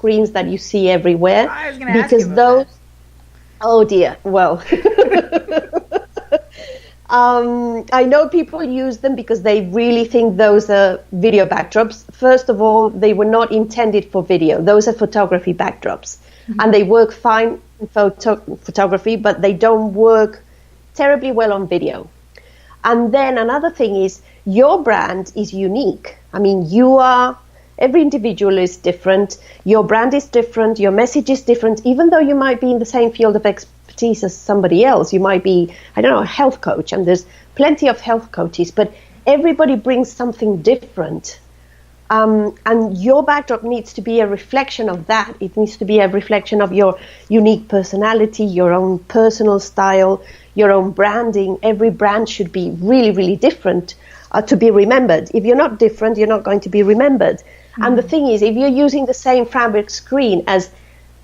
screens that you see everywhere. I was going to ask you about those, oh dear, well, I know people use them because they really think those are video backdrops. First of all, they were not intended for video. Those are photography backdrops. Mm-hmm. And they work fine in photography, but they don't work terribly well on video. And then another thing is your brand is unique. I mean, every individual is different. Your brand is different. Your message is different. Even though you might be in the same field of expertise as somebody else, you might be, I don't know, a health coach, and there's plenty of health coaches, but everybody brings something different. And your backdrop needs to be a reflection of that. It needs to be a reflection of your unique personality, your own personal style, your own branding. Every brand should be really, really different to be remembered. If you're not different, you're not going to be remembered. Mm-hmm. And the thing is, if you're using the same fabric screen as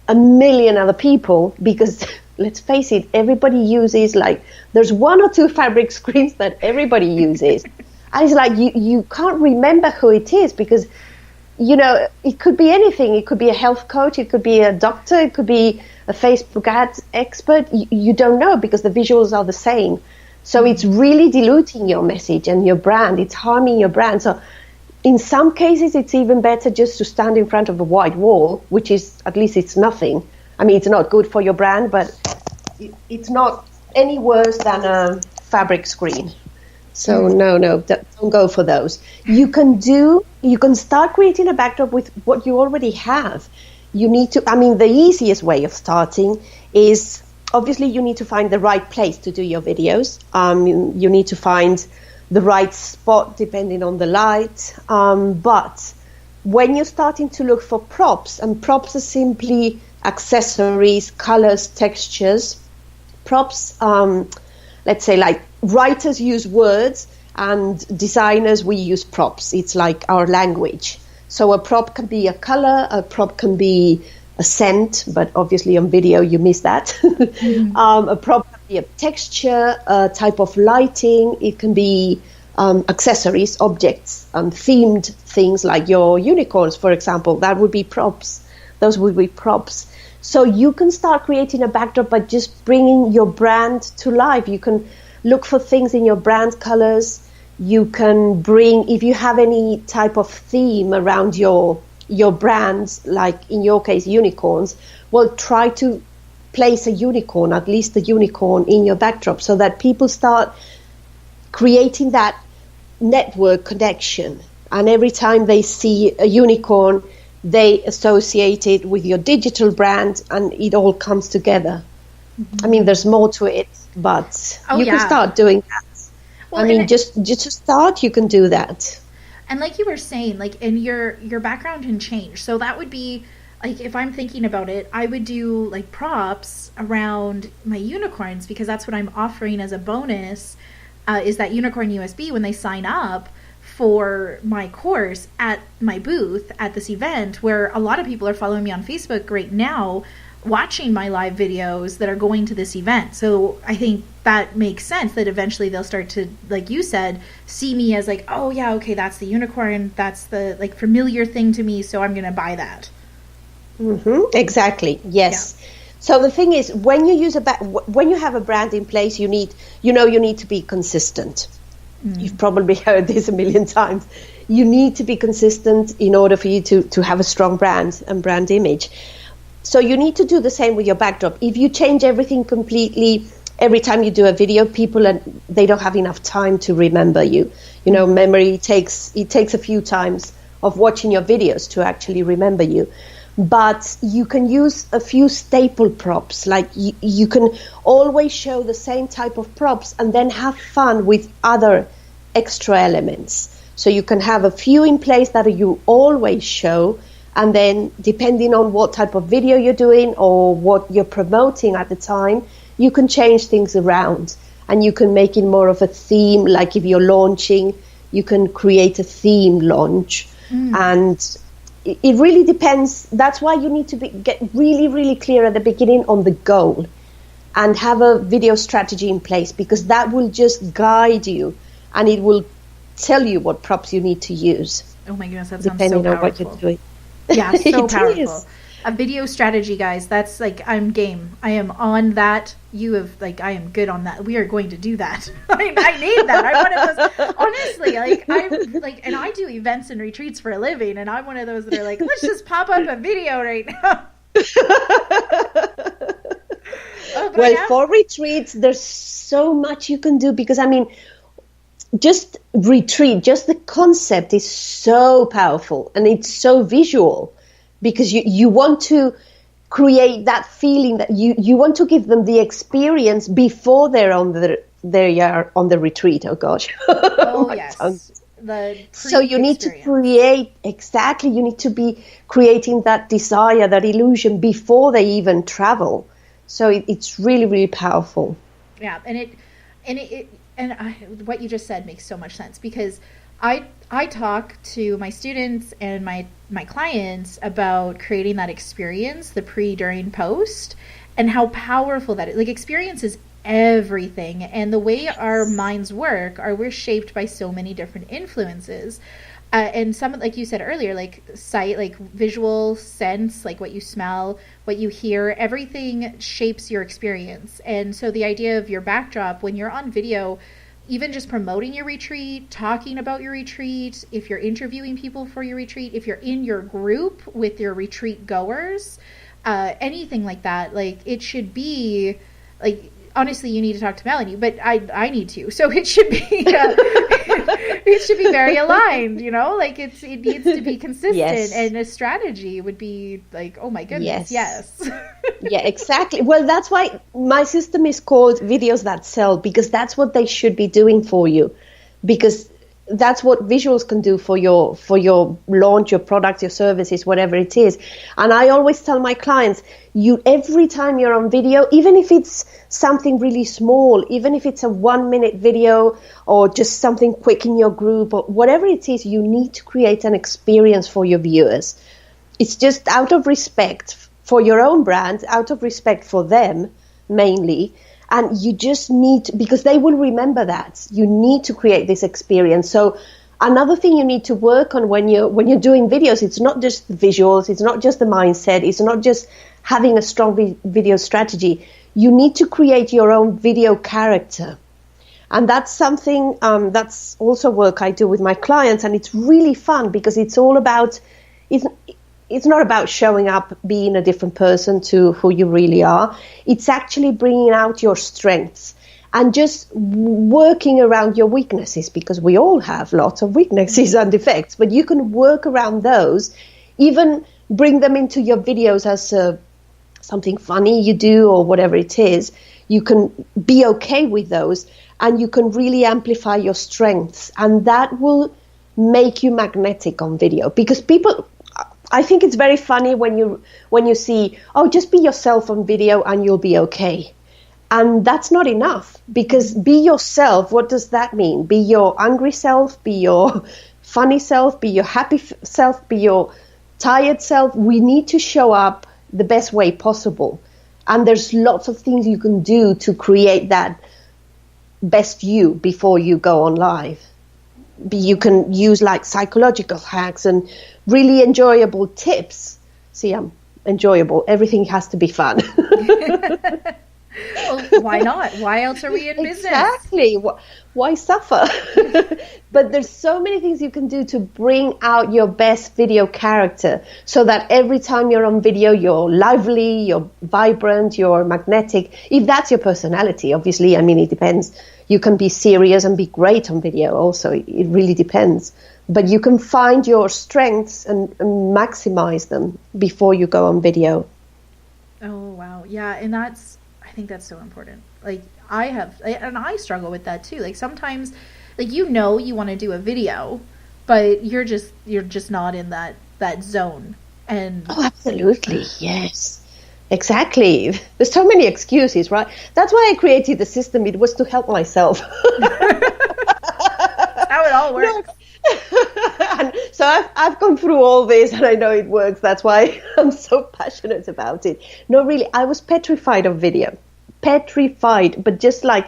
a million other people, because let's face it, everybody uses, like, there's one or two fabric screens that everybody uses. And it's like you can't remember who it is because, you know, it could be anything. It could be a health coach. It could be a doctor. It could be a Facebook ads expert. You don't know because the visuals are the same. So it's really diluting your message and your brand. It's harming your brand. So in some cases, it's even better just to stand in front of a white wall, which is, at least it's nothing. I mean, it's not good for your brand, but it's not any worse than a fabric screen. So no, don't go for those. You can start creating a backdrop with what you already have. The easiest way of starting is, obviously, you need to find the right place to do your videos. You need to find the right spot depending on the light. But when you're starting to look for props, and props are simply accessories, colors, textures. Props, let's say, like, writers use words and designers, we use props. It's like our language. So a prop can be a color, a prop can be a scent, but obviously on video you miss that. Mm-hmm. A prop can be a texture, a type of lighting. It can be accessories, objects, themed things like your unicorns, for example. That would be props. Those would be props. So you can start creating a backdrop by just bringing your brand to life. You can look for things in your brand colors. You can bring, if you have any type of theme around your brands, like in your case, unicorns, well, try to place a unicorn, at least a unicorn, in your backdrop so that people start creating that network connection. And every time they see a unicorn, they associate it with your digital brand, and it all comes together. Mm-hmm. I mean, there's more to it, but you can start doing that. Well, just to start, you can do that. And like you were saying, like, and your background can change. So that would be, like, if I'm thinking about it, I would do, like, props around my unicorns, because that's what I'm offering as a bonus, is that unicorn USB when they sign up for my course at my booth at this event, where a lot of people are following me on Facebook right now, watching my live videos that are going to this event. So I think that makes sense that eventually they'll start to, like you said, see me as like, oh yeah, okay, that's the unicorn, that's the, like, familiar thing to me, so I'm going to buy that. Mm-hmm. Exactly. Yes. Yeah. So the thing is, when you use when you have a brand in place, you need to be consistent. Mm. You've probably heard this a million times. You need to be consistent in order for you to have a strong brand and brand image. So you need to do the same with your backdrop. If you change everything completely every time you do a video, they don't have enough time to remember you. You know, memory takes a few times of watching your videos to actually remember you. But you can use a few staple props, like you can always show the same type of props and then have fun with other extra elements. So you can have a few in place that you always show, and then depending on what type of video you're doing or what you're promoting at the time, you can change things around and you can make it more of a theme. Like if you're launching, you can create a theme launch. And it really depends. That's why you need to get really, really clear at the beginning on the goal and have a video strategy in place, because that will just guide you and it will tell you what props you need to use. Oh my goodness, that sounds depending so on powerful. what you're doing. Yeah, so powerful. A video strategy, guys. That's like, I'm game. I am on that. You have, like, I am good on that. We are going to do that. I need that. I'm one of those, honestly, like, I'm like, and I do events and retreats for a living, and I'm one of those that are like, let's just pop up a video right now. Well, for retreats, there's so much you can do, because, I mean, just retreat, just the concept is so powerful, and it's so visual, because you want to create that feeling that you want to give them the experience before they're on the retreat. Oh gosh. Oh yes. So you need to create, exactly, you need to be creating that desire, that illusion before they even travel. So it's really, really powerful. Yeah, what you just said makes so much sense, because I talk to my students and my clients about creating that experience, the pre, during, post, and how powerful that is. Like, experience is everything, and the way our minds work we're shaped by so many different influences. And some, like you said earlier, like sight, like visual, sense, like what you smell, what you hear, everything shapes your experience. And so the idea of your backdrop, when you're on video, even just promoting your retreat, talking about your retreat, if you're interviewing people for your retreat, if you're in your group with your retreat goers, anything like that, like, it should be, like, honestly, you need to talk to Melanie, but I need to. So it should be it should be very aligned, you know, like it needs to be consistent. Yes. And a strategy would be like, oh my goodness, yes. Yeah, exactly. Well, that's why my system is called Videos That Sell, because that's what they should be doing for you, because that's what visuals can do for your launch, your product, your services, whatever it is. And I always tell my clients, every time you're on video, even if it's something really small, even if it's a 1-minute video or just something quick in your group or whatever it is, you need to create an experience for your viewers. It's just out of respect for your own brand, out of respect for them mainly. And you just need, because they will remember that. You need to create this experience. So another thing you need to work on when you're doing videos, it's not just the visuals, it's not just the mindset, it's not just having a strong video strategy. You need to create your own video character. And that's something, that's also work I do with my clients. And it's really fun, because it's all about, it's not about showing up, being a different person to who you really are. It's actually bringing out your strengths and just working around your weaknesses, because we all have lots of weaknesses and defects, but you can work around those, even bring them into your videos as something funny you do or whatever it is. You can be okay with those, and you can really amplify your strengths, and that will make you magnetic on video, because people, I think it's very funny when you see, oh, just be yourself on video and you'll be okay. And that's not enough, because be yourself, what does that mean? Be your angry self, be your funny self, be your happy self, be your tired self. We need to show up the best way possible. And there's lots of things you can do to create that best you before you go on live. You can use like psychological hacks and really enjoyable tips. See, I'm enjoyable. Everything has to be fun. Well, why not? Why else are we in business? Exactly. Why suffer? But there's so many things you can do to bring out your best video character, so that every time you're on video, you're lively, you're vibrant, you're magnetic. If that's your personality, obviously, I mean, it depends. You can be serious and be great on video also. It really depends. But you can find your strengths and maximize them before you go on video. Oh, wow. Yeah, and I think that's so important. Like, I struggle with that too. Like, sometimes, like, you want to do a video, but you're just not in that zone. And oh, absolutely. Yes. Exactly. There's so many excuses, right? That's why I created the system. It was to help myself. That's how it all works. And so I've gone through all this, and I know it works. That's why I'm so passionate about it. No, really, I was petrified of video. Petrified. But just like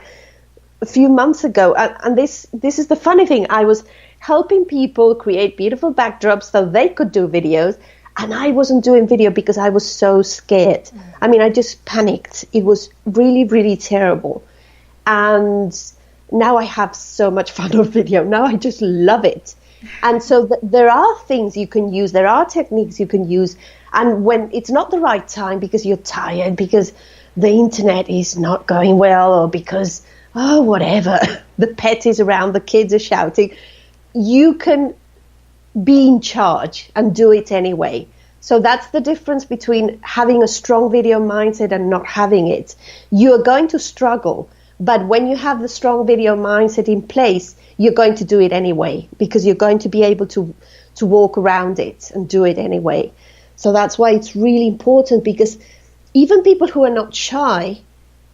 a few months ago, and this is the funny thing, I was helping people create beautiful backdrops so they could do videos. And I wasn't doing video because I was so scared. I mean, I just panicked. It was really, really terrible. And now I have so much fun on video. Now I just love it. And so there are things you can use. There are techniques you can use. And when it's not the right time because you're tired, because the internet is not going well, or because, whatever, the pet is around, the kids are shouting, you can be in charge and do it anyway. So that's the difference between having a strong video mindset and not having it. You are going to struggle, but when you have the strong video mindset in place, you're going to do it anyway, because you're going to be able to walk around it and do it anyway. So that's why it's really important, because even people who are not shy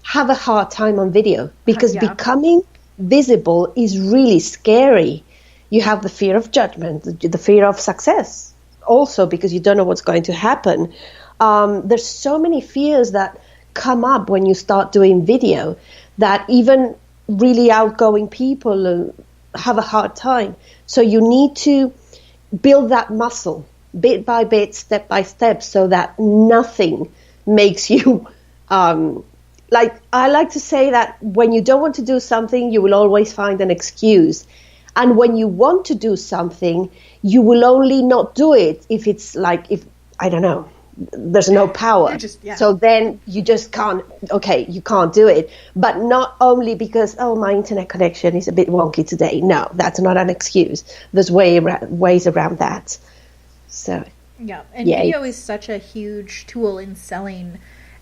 have a hard time on video, because becoming visible is really scary. You have the fear of judgment, the fear of success, also because you don't know what's going to happen. There's so many fears that come up when you start doing video that even really outgoing people have a hard time. So you need to build that muscle bit by bit, step by step, so that nothing makes you like I like to say that when you don't want to do something, you will always find an excuse. And when you want to do something, you will only not do it if it's like, if, I don't know, there's no power. So then you just can't, you can't do it. But not only because, my internet connection is a bit wonky today. No, that's not an excuse. There's ways around that. So yeah, and video is such a huge tool in selling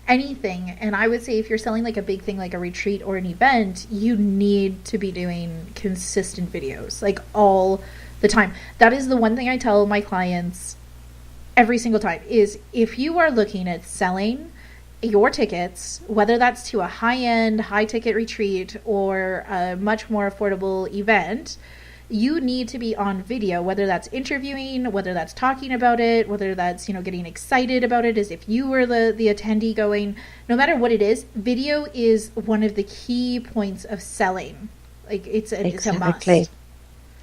anything. And I would say if you're selling like a big thing like a retreat or an event, you need to be doing consistent videos like all the time. That is the one thing I tell my clients every single time, is if you are looking at selling your tickets, whether that's to a high-end, high-ticket retreat or a much more affordable event, you need to be on video, whether that's interviewing, whether that's talking about it, whether that's, getting excited about it as if you were the attendee going. No matter what it is, video is one of the key points of selling. Like it's a must.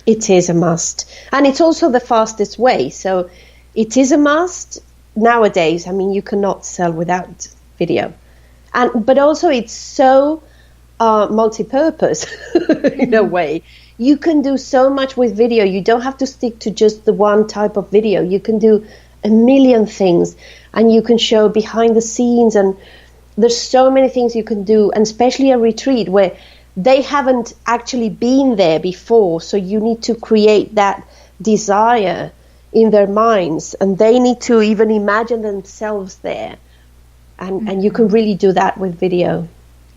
It is a must. And it's also the fastest way. So it is a must nowadays. I mean, you cannot sell without video. But also it's so multi-purpose in a way. You can do so much with video. You don't have to stick to just the one type of video. You can do a million things, and you can show behind the scenes, and there's so many things you can do, and especially a retreat where they haven't actually been there before. So you need to create that desire in their minds, and they need to even imagine themselves there. And you can really do that with video.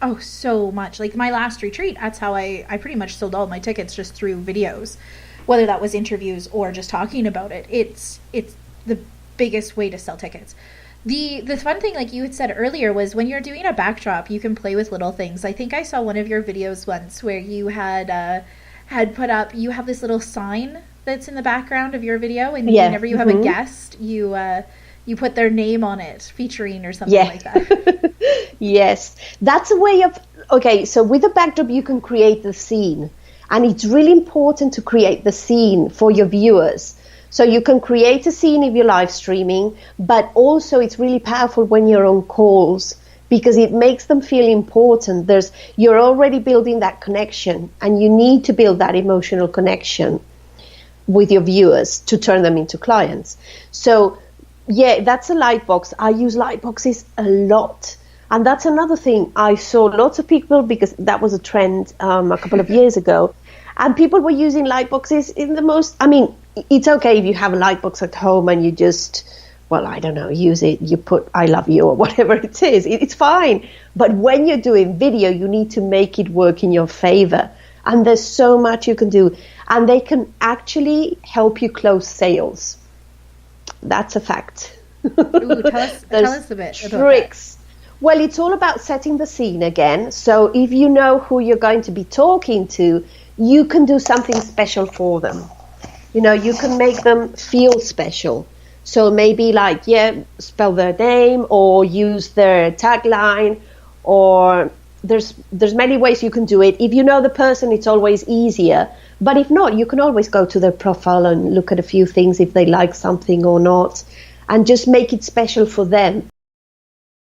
Oh, so much. Like my last retreat, that's how I pretty much sold all my tickets, just through videos, whether that was interviews or just talking about it. It's the biggest way to sell tickets. The fun thing, like you had said earlier, was when you're doing a backdrop, you can play with little things. I think I saw one of your videos once where you had put up, you have this little sign that's in the background of your video, and whenever you have a guest, you put their name on it, featuring or something like that. Yes, that's a way of, so with a backdrop you can create the scene, and it's really important to create the scene for your viewers. So you can create a scene if you're live streaming, but also it's really powerful when you're on calls, because it makes them feel important. You're already building that connection, and you need to build that emotional connection with your viewers to turn them into clients. So that's a light box. I use light boxes a lot. And that's another thing. I saw lots of people, because that was a trend a couple of years ago, and people were using light boxes in the most, I mean, it's okay if you have a light box at home and you just, I don't know, use it, you put I love you or whatever it is, it's fine. But when you're doing video, you need to make it work in your favor. And there's so much you can do. And they can actually help you close sales. That's a fact. Ooh, tell us a bit tricks. Well, it's all about setting the scene again. So if you know who you're going to be talking to, you can do something special for them. You can make them feel special. So maybe spell their name or use their tagline, or there's many ways you can do it. If you know the person, it's always easier. But if not, you can always go to their profile and look at a few things if they like something or not. and just make it special for them.